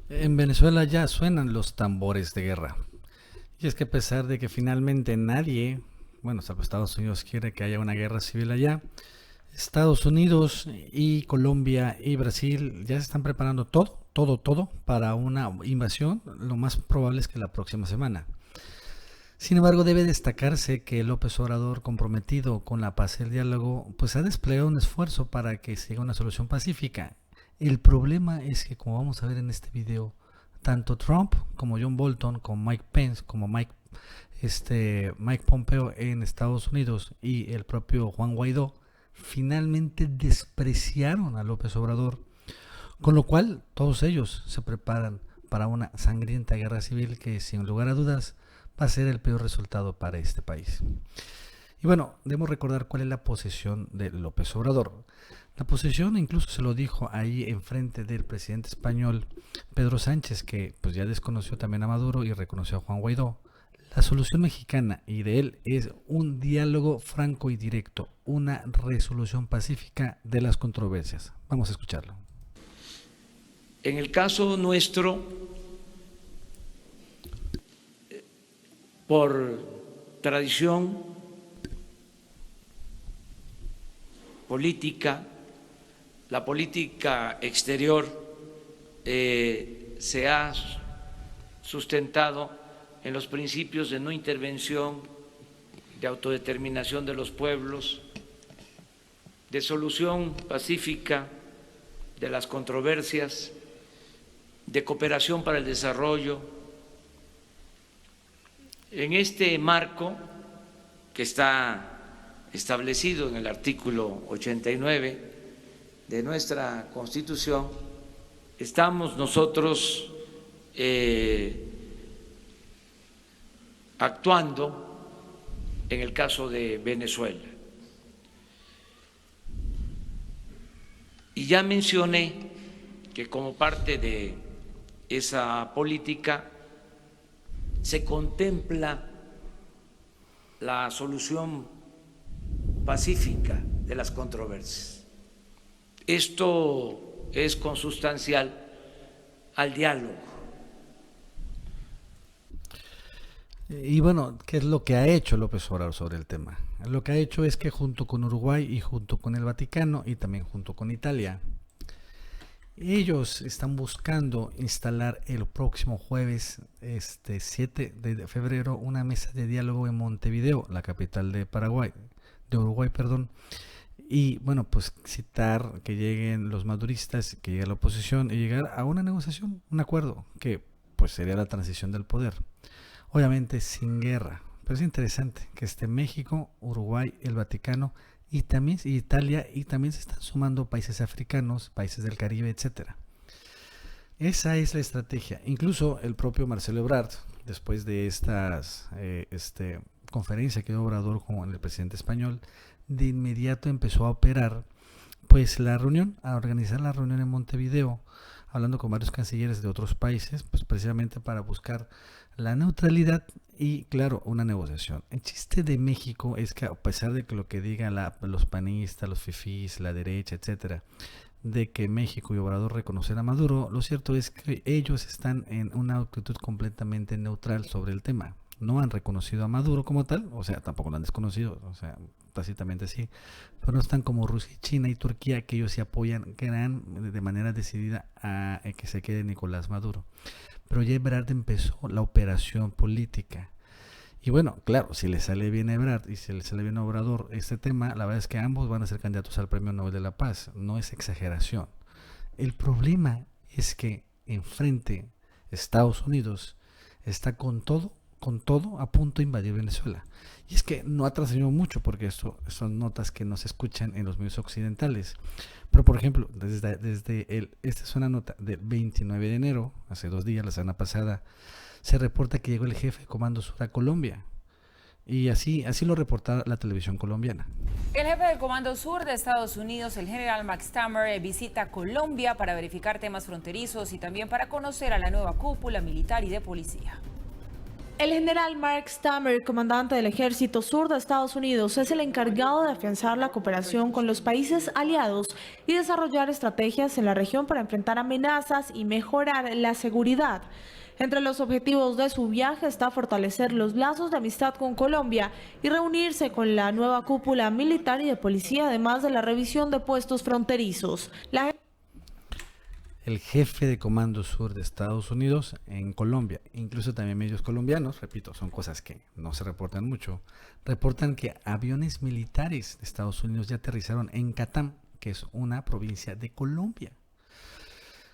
En Venezuela ya suenan los tambores de guerra. Y es que a pesar de que finalmente nadie, bueno, salvo Estados Unidos, quiere que haya una guerra civil allá, Estados Unidos y Colombia y Brasil ya se están preparando todo para una invasión. Lo más probable es que la próxima semana. Sin embargo, debe destacarse que López Obrador, comprometido con la paz y el diálogo, pues ha desplegado un esfuerzo para que se llegue a una solución pacífica. El problema es que, como vamos a ver en este video, tanto Trump como John Bolton, como Mike Pence, como Mike Pompeo en Estados Unidos y el propio Juan Guaidó, finalmente despreciaron a López Obrador, con lo cual todos ellos se preparan para una sangrienta guerra civil que, sin lugar a dudas, va a ser el peor resultado para este país. Y bueno, debemos recordar cuál es la posición de López Obrador. La posición incluso se lo dijo ahí enfrente del presidente español Pedro Sánchez, que pues ya desconoció también a Maduro y reconoció a Juan Guaidó. La solución mexicana y de él es un diálogo franco y directo, una resolución pacífica de las controversias. Vamos a escucharlo. En el caso nuestro, por tradición política, la política exterior se ha sustentado en los principios de no intervención, de autodeterminación de los pueblos, de solución pacífica de las controversias, de cooperación para el desarrollo. En este marco que está establecido en el artículo 89 de nuestra Constitución, estamos nosotros actuando en el caso de Venezuela. Y ya mencioné que como parte de esa política se contempla la solución pacífica de las controversias. Esto es consustancial al diálogo. Y bueno, ¿qué es lo que ha hecho López Obrador sobre el tema? Lo que ha hecho es que junto con Uruguay y junto con el Vaticano y también junto con Italia, ellos están buscando instalar el próximo jueves 7 de febrero una mesa de diálogo en Montevideo, la capital de Uruguay, perdón. Y bueno, pues citar que lleguen los maduristas, que llegue la oposición y llegar a una negociación, un acuerdo, que pues sería la transición del poder. Obviamente sin guerra, pero es interesante que esté México, Uruguay, el Vaticano y también Italia, y también se están sumando países africanos, países del Caribe, etcétera. Esa es la estrategia. Incluso el propio Marcelo Ebrard, después de estas conferencia que dio Obrador con el presidente español, de inmediato empezó a operar pues a organizar la reunión en Montevideo, hablando con varios cancilleres de otros países, pues precisamente para buscar la neutralidad y, claro, una negociación. El chiste de México es que, a pesar de que lo que digan los panistas, los fifís, la derecha, etcétera, de que México y Obrador reconocen a Maduro, lo cierto es que ellos están en una actitud completamente neutral sobre el tema. No han reconocido a Maduro como tal, o sea, tampoco lo han desconocido, o sea, tácitamente sí, pero no están como Rusia, China y Turquía, que ellos sí apoyan de manera decidida a que se quede Nicolás Maduro. Pero ya Ebrard empezó la operación política. Y bueno, claro, si le sale bien a Ebrard y si le sale bien a Obrador este tema, la verdad es que ambos van a ser candidatos al Premio Nobel de la Paz. No es exageración. El problema es que enfrente Estados Unidos está con todo a punto de invadir Venezuela. Y es que no ha trascendido mucho porque esto son notas que no se escuchan en los medios occidentales. Pero por ejemplo, esta es una nota del 29 de enero, hace 2 días, la semana pasada, se reporta que llegó el jefe de Comando Sur a Colombia. Y así lo reporta la televisión colombiana. El jefe del Comando Sur de Estados Unidos, el general Max Tamer, visita Colombia para verificar temas fronterizos y también para conocer a la nueva cúpula militar y de policía. El general Mark Stammer, comandante del Ejército Sur de Estados Unidos, es el encargado de afianzar la cooperación con los países aliados y desarrollar estrategias en la región para enfrentar amenazas y mejorar la seguridad. Entre los objetivos de su viaje está fortalecer los lazos de amistad con Colombia y reunirse con la nueva cúpula militar y de policía, además de la revisión de puestos fronterizos. El jefe de Comando Sur de Estados Unidos en Colombia, incluso también medios colombianos, repito, son cosas que no se reportan mucho, reportan que aviones militares de Estados Unidos ya aterrizaron en Catam, que es una provincia de Colombia.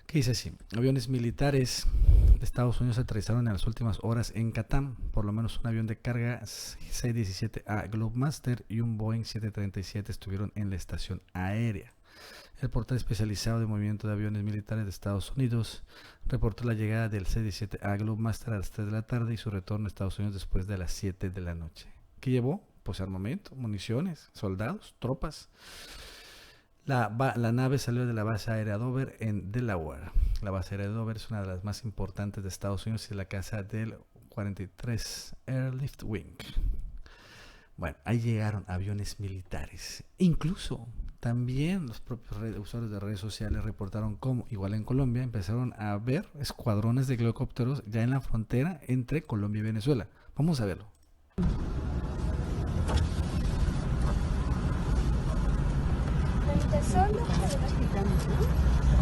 ¿Qué dice así? Aviones militares de Estados Unidos aterrizaron en las últimas horas en Catam, por lo menos un avión de carga C-17A Globemaster y un Boeing 737 estuvieron en la estación aérea. El portal especializado de movimiento de aviones militares de Estados Unidos reportó la llegada del C-17A Globemaster a las 3 de la tarde y su retorno a Estados Unidos después de las 7 de la noche. ¿Qué llevó? Pues armamento, municiones, soldados, tropas. La nave salió de la base aérea Dover en Delaware. La base aérea de Dover es una de las más importantes de Estados Unidos y es la casa del 43 Airlift Wing. Bueno, ahí llegaron aviones militares. Incluso también los propios usuarios de redes sociales reportaron cómo, igual en Colombia, empezaron a ver escuadrones de helicópteros ya en la frontera entre Colombia y Venezuela. Vamos a verlo.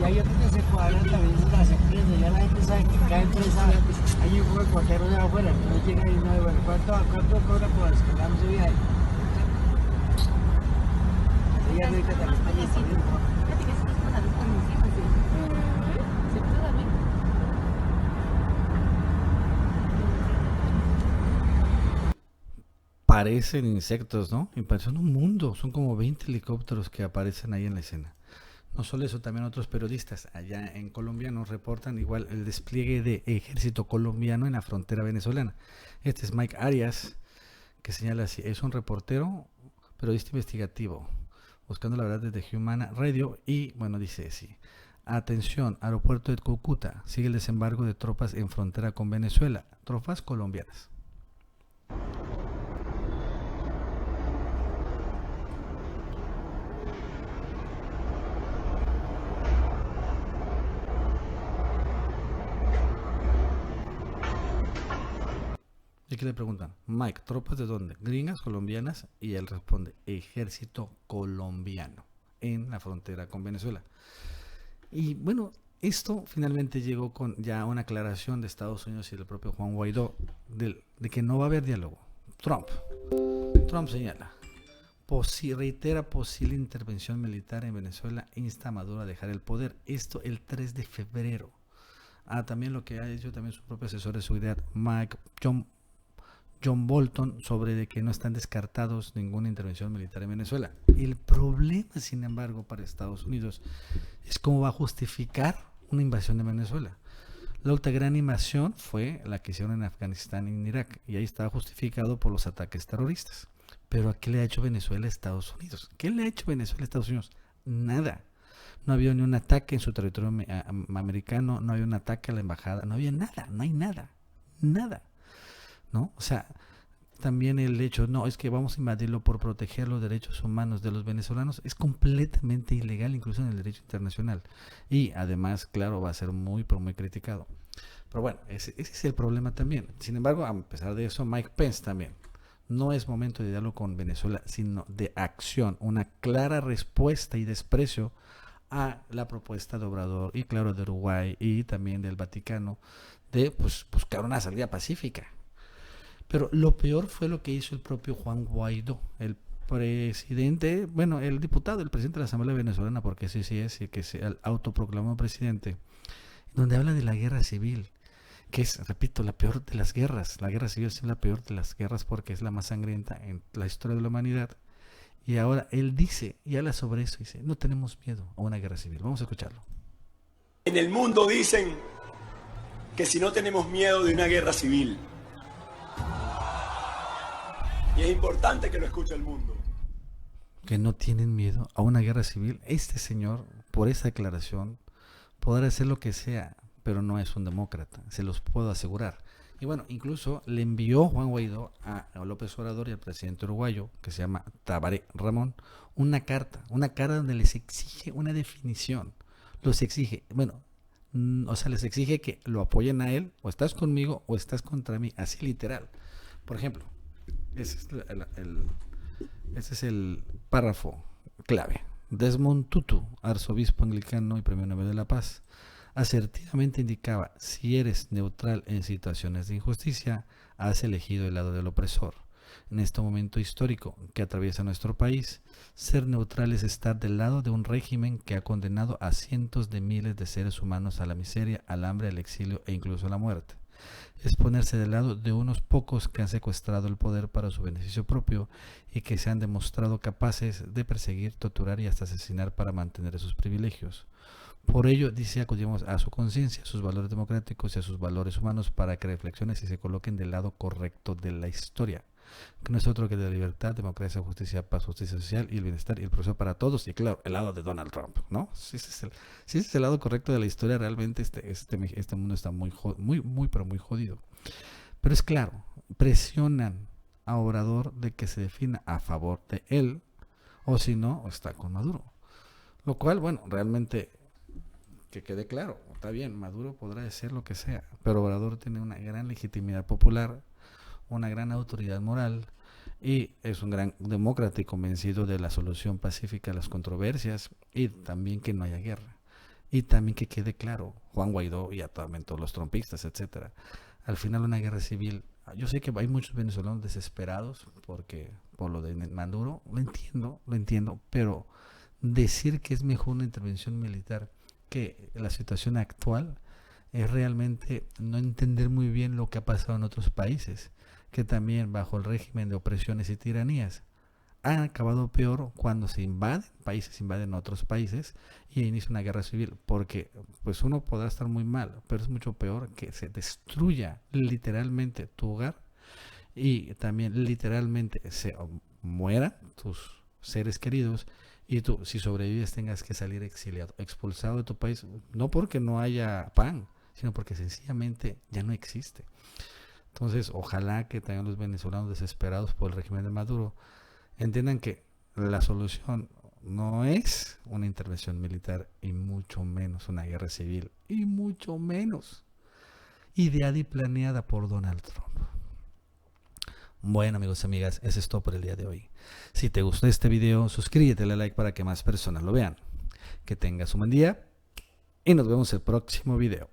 Y hay otros que se cuadran también en las empresas, ya la gente sabe que cada empresa hay un juego cualquier de afuera, no llega y no, bueno, ¿cuánto cobra por descargar ese viaje? Ella no dice también está bien. Parecen insectos, ¿no? Y parecen un mundo, son como 20 helicópteros que aparecen ahí en la escena. No solo eso, también otros periodistas allá en Colombia nos reportan igual el despliegue de ejército colombiano en la frontera venezolana. Este es Mike Arias, que señala así, es un reportero, periodista investigativo, buscando la verdad desde Humana Radio y, bueno, dice así, atención, aeropuerto de Cúcuta, sigue el desembarco de tropas en frontera con Venezuela, tropas colombianas. Y que le preguntan, Mike, ¿tropas de dónde? Gringas, colombianas, y él responde, ejército colombiano en la frontera con Venezuela. Y bueno, esto finalmente llegó con ya una aclaración de Estados Unidos y del propio Juan Guaidó de que no va a haber diálogo. Trump señala, reitera posible intervención militar en Venezuela, insta a Maduro a dejar el poder. Esto el 3 de febrero. También lo que ha dicho también su propio asesor de seguridad, John Bolton, sobre de que no están descartados ninguna intervención militar en Venezuela. El problema, sin embargo, para Estados Unidos es cómo va a justificar una invasión de Venezuela. La última gran invasión fue la que hicieron en Afganistán y en Irak, y ahí estaba justificado por los ataques terroristas. Pero ¿a qué le ha hecho Venezuela a Estados Unidos? ¿Qué le ha hecho Venezuela a Estados Unidos? Nada. No había ni un ataque en su territorio americano, no había un ataque a la embajada, no había nada, no hay nada, ¿no? O sea, también el hecho, no, es que vamos a invadirlo por proteger los derechos humanos de los venezolanos, es completamente ilegal, incluso en el derecho internacional. Y además, claro, va a ser muy, pero muy criticado. Pero bueno, ese es el problema también. Sin embargo, a pesar de eso, Mike Pence también. No es momento de diálogo con Venezuela, sino de acción, una clara respuesta y desprecio a la propuesta de Obrador y claro de Uruguay y también del Vaticano de buscar una salida pacífica. Pero lo peor fue lo que hizo el propio Juan Guaidó, el presidente, bueno, el diputado, el presidente de la Asamblea Venezolana, porque sí es, y que se autoproclamó presidente, donde habla de la guerra civil, que es, repito, la peor de las guerras. La guerra civil es la peor de las guerras porque es la más sangrienta en la historia de la humanidad. Y ahora él dice, y habla sobre eso, dice, no tenemos miedo a una guerra civil. Vamos a escucharlo. En el mundo dicen que si no tenemos miedo de una guerra civil, y es importante que lo escuche el mundo, que no tienen miedo a una guerra civil. Este señor, por esa declaración, podrá hacer lo que sea, pero no es un demócrata, se los puedo asegurar. Y bueno, incluso le envió Juan Guaidó a López Obrador y al presidente uruguayo, que se llama Tabaré Ramón, una carta donde les exige una definición. Los exige, bueno, o sea, les exige que lo apoyen a él, o estás conmigo o estás contra mí, así literal. Por ejemplo, ese es el párrafo clave. Desmond Tutu, arzobispo anglicano y premio Nobel de la Paz, asertivamente indicaba: si eres neutral en situaciones de injusticia, has elegido el lado del opresor. En este momento histórico que atraviesa nuestro país, ser neutral es estar del lado de un régimen que ha condenado a cientos de miles de seres humanos a la miseria, al hambre, al exilio e incluso a la muerte. Es ponerse del lado de unos pocos que han secuestrado el poder para su beneficio propio y que se han demostrado capaces de perseguir, torturar y hasta asesinar para mantener sus privilegios. Por ello, dice, acudimos a su conciencia, a sus valores democráticos y a sus valores humanos para que reflexionen y se coloquen del lado correcto de la historia, que no es otro que de la libertad, democracia, justicia, paz, justicia social y el bienestar y el progreso para todos. Y claro, el lado de Donald Trump, ¿no? Si ese es el lado correcto de la historia, realmente este mundo está muy, pero muy jodido. Pero es claro, presionan a Obrador de que se defina a favor de él, o si no, está con Maduro. Lo cual, bueno, realmente, que quede claro, está bien, Maduro podrá decir lo que sea, pero Obrador tiene una gran legitimidad popular, una gran autoridad moral y es un gran demócrata y convencido de la solución pacífica a las controversias y también que no haya guerra. Y también que quede claro, Juan Guaidó y también todos los trumpistas, etcétera, al final una guerra civil, yo sé que hay muchos venezolanos desesperados por lo de Maduro, lo entiendo, pero decir que es mejor una intervención militar que la situación actual es realmente no entender muy bien lo que ha pasado en otros países, que también bajo el régimen de opresiones y tiranías han acabado peor cuando se invaden otros países y inicia una guerra civil, porque pues uno podrá estar muy mal, pero es mucho peor que se destruya literalmente tu hogar y también literalmente se mueran tus seres queridos y tú, si sobrevives, tengas que salir exiliado, expulsado de tu país, no porque no haya pan, sino porque sencillamente ya no existe. Entonces, ojalá que también los venezolanos desesperados por el régimen de Maduro entiendan que la solución no es una intervención militar y mucho menos una guerra civil y mucho menos ideada y planeada por Donald Trump. Bueno, amigos y amigas, eso es todo por el día de hoy. Si te gustó este video, suscríbete, dale like para que más personas lo vean. Que tengas un buen día y nos vemos en el próximo video.